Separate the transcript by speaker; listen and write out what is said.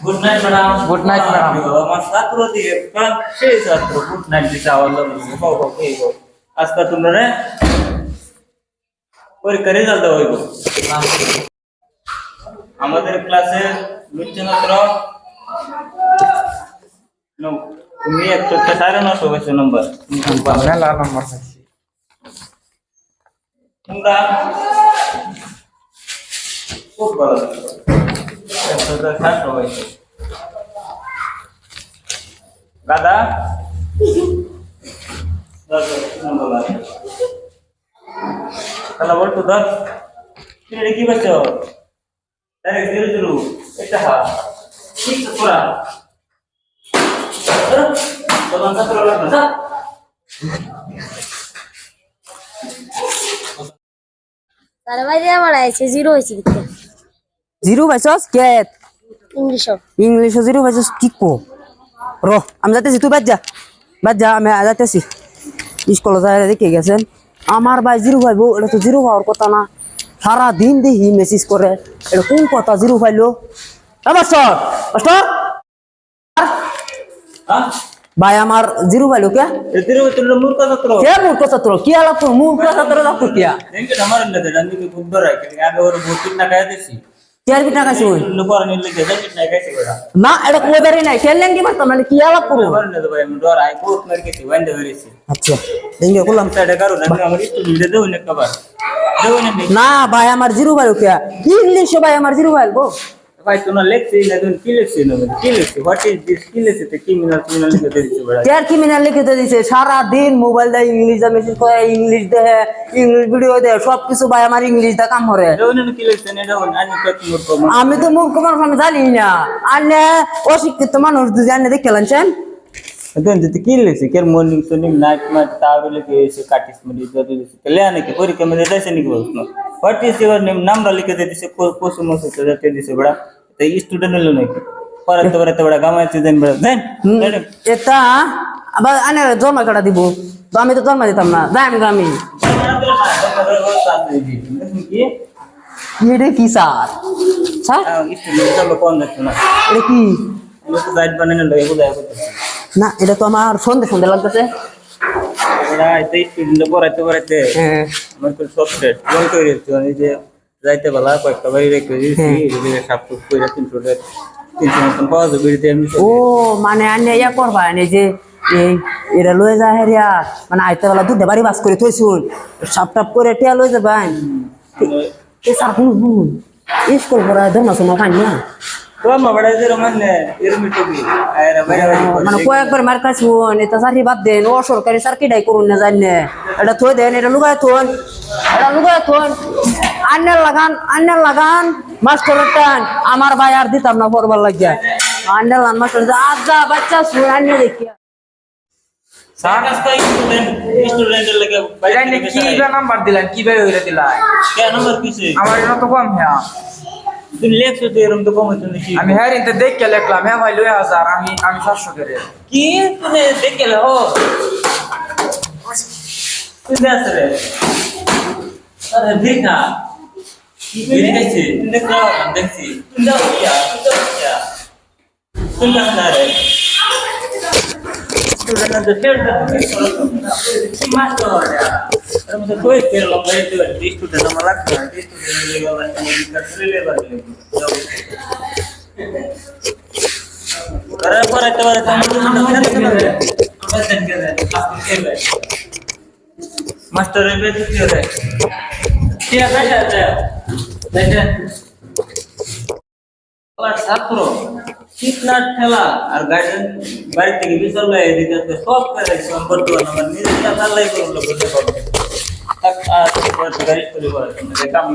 Speaker 1: Good night madam.
Speaker 2: Good night madam.
Speaker 1: আমার ছাত্র দিয়ে সেই ছাত্র গুড নাইট দিতে আওয়াজ লাগলো। আজকে তোমরা পরীক্ষার রেজাল্ট দেওয়া হইব। আমাদের ক্লাসে লুচ্চনত্র তুমি 109 পাইছো নম্বর।
Speaker 2: মেলা নম্বর পাইছি।
Speaker 1: তোমরা খুব ভালো 160 পাইছো। দাদা তাহলে বলতো 10 তুমি কি পাইছো? ডাইরেক্ট 0 এটা হা ঠিক পুরা তোমার ছাত্র লাগবে না।
Speaker 3: তার বাইরে আমার আছে 0 হইছে কিতে
Speaker 4: 0 পাইছস কে
Speaker 3: ইংলিশ
Speaker 4: 0 পাইছস কি কো র আমি যাইতেছি তুই বাদ যা আমি যাইতেছি স্কুলে যাই দেখে গেছেন আমার ভাই 0 পাইবো এটা তো 0 পাওয়ার কথা না সারা দিন দেখি মেসেজ করে এটা কোন কথা 0 পাইলো মাস্টার
Speaker 1: হ্যাঁ
Speaker 4: ভাই আমার 0 পাইলো কে
Speaker 1: এদের তোর মূর্খ ছাত্র
Speaker 4: কে মূর্খ ছাত্র কি আলাপ তোর মূর্খ ছাত্র রাখতো কিয়া
Speaker 1: দেখে আমার লাগে জানি কি খুব ডর আছে আমি ওর ভর্তি না খাই দিছি
Speaker 4: কেয়ার বিটা কাছে হই
Speaker 1: লোকর নিলে কে দেখি না খাইছে বড়া
Speaker 4: না এটা কোদারি নাই খেললেন কি পারতাম মানে কি আলাপ করব
Speaker 1: আমার না ভাই আমি ডর আই বহুত মার কেছি ওয়ান্ডে হইছে
Speaker 4: আচ্ছা দেখে বললাম
Speaker 1: সাইডে কারো না আমার স্টুডেন্ট দেও না কবার দেও না
Speaker 4: না ভাই আমার 0 পাইলো কে ইংলিশ ভাই আমার 0 পাইলো
Speaker 1: ভাই তোমরা লেখছি না তুমি কি লেখছি না কি লেখছি হোয়াট ইজ দিস কি লেখছি তে ক্রিমিনাল লিখে দিছি বড়া
Speaker 4: কেয়ার ক্রিমিনাল লিখে দিয়েছে সারা দিন মোবাইল দা ইংলিশ দা মেসেজ করে ইংলিশ দে ইংলিশ ভিডিও দে সব কিছু ভাই আমার ইংলিশ দা কাম করে
Speaker 1: দেও না কি লেখছি না দেও না আমি কত মূর্খ
Speaker 4: আমি তো মূর্খ মানুষ আমি জানি না আনে অশিক্ষিত মানুষ দুই আনে দেখে লাঞ্ছেন
Speaker 1: দেন যদি কি লেখছি কের মর্নিং সোনিং নাইট মাইট তাহলে কি এসে কাটিস মরি যদি দিছি তাহলে আনে কি পরীক্ষা মধ্যে যাইছে নাকি বলছো হোয়াট ইজ ইওর নেম নামটা লিখে দিছে কোসু মোসু যাতে দিছে বড়া এই স্টুডেন্ট হলো নাকি পড়াতে বড়া গামাইছে দেন বড়া দেন
Speaker 4: এটা আবার আনে জমা কাটা দিব তো আমি তো জমা দিতাম না যাই আমি কি রে কি স্যার
Speaker 1: স্টুডেন্ট চলো কোন দেখছো না
Speaker 4: এটা কি
Speaker 1: আমি তো গাইড বানানো লাগে বুঝাই করতেছি
Speaker 4: না এটা তো আমার সন্ধে লাগতেছে
Speaker 1: বড়া এই স্টুডেন্ট পড়াতে
Speaker 4: হ্যাঁ
Speaker 1: আমার তো সফটওয়্যার জয়েন করে দিচ্ছি আমি যে যাইতে বলা কয়েকটা বাড়ি রেখে দিয়েছি যদি সাপোর্ট করে 300 মতন পাওয়া যাবে বেরিতে আমি
Speaker 4: ও মানে আনে ইয়া করবা আনে যে এই এরা লয়ে যায় হেরিয়া মানে আইতে বেলা দুধে বাড়ি বাস করে থইছুন সাপ টাপ করে টিয়া লয়ে যাবেন এ সার হুন স্কুল পড়া ধর্ম সময় পাই না
Speaker 1: তো আমার বড় যে রমানে এরমিটবি আরে ভাই
Speaker 4: মানে কয়েকবার মার কাছুন এটা সারি বাদ দেন ও সরকারি সার কিডাই করুন না জানে এটা থই দেন এটা লুগায় থন আন্নার লাগান মাস্টার টান আমার ভাই আর দিতাম না পড়বার লাগিয়া আন্নার লাগান মাস্টার আজা বাচ্চা শুন আন্নে দেখিয়া
Speaker 1: স্যার আজকে স্টুডেন্টের লাগে
Speaker 2: বাইরে কি নাম্বার দিলেন কি ভাই হইরা দিলাই
Speaker 1: কে নাম্বার কিছে
Speaker 2: আমার এটা তো কম হ্যাঁ
Speaker 1: তুমি লেখছো তো এরকম তো কম হচ্ছে নাকি
Speaker 2: আমি হ্যাঁ ইনতে দেখে লিখলাম হ্যাঁ ভাই 2000 আমি 700 করে
Speaker 1: কি তুমি দেখে লো তুই দেখ রে আরে দেখা কি দেখেছি দেখছি তুমি দাও কিয়া তুমি দাও না রে স্টুডেন্ট তো ফেল কি মাস্টার রে আরে মুঝে কোই ফেল লো ভাই তো স্টুডেন্ট আমার লাগবে স্টুডেন্ট লেগে বাস আমি কাটলে লেবার করে পড়াতে মাস্টার এবে কি করে ঠিক আছে দেখেন আর ছাত্র কিতনা ঠেলা আর গার্ডেন বাড়ি থেকে বিচল লাগে দিতে সব করে বর্তমান আমার নিজের কাছে লাই করলো বলতে পারবো তাক আর গাড়ি চলে পড়ে কাম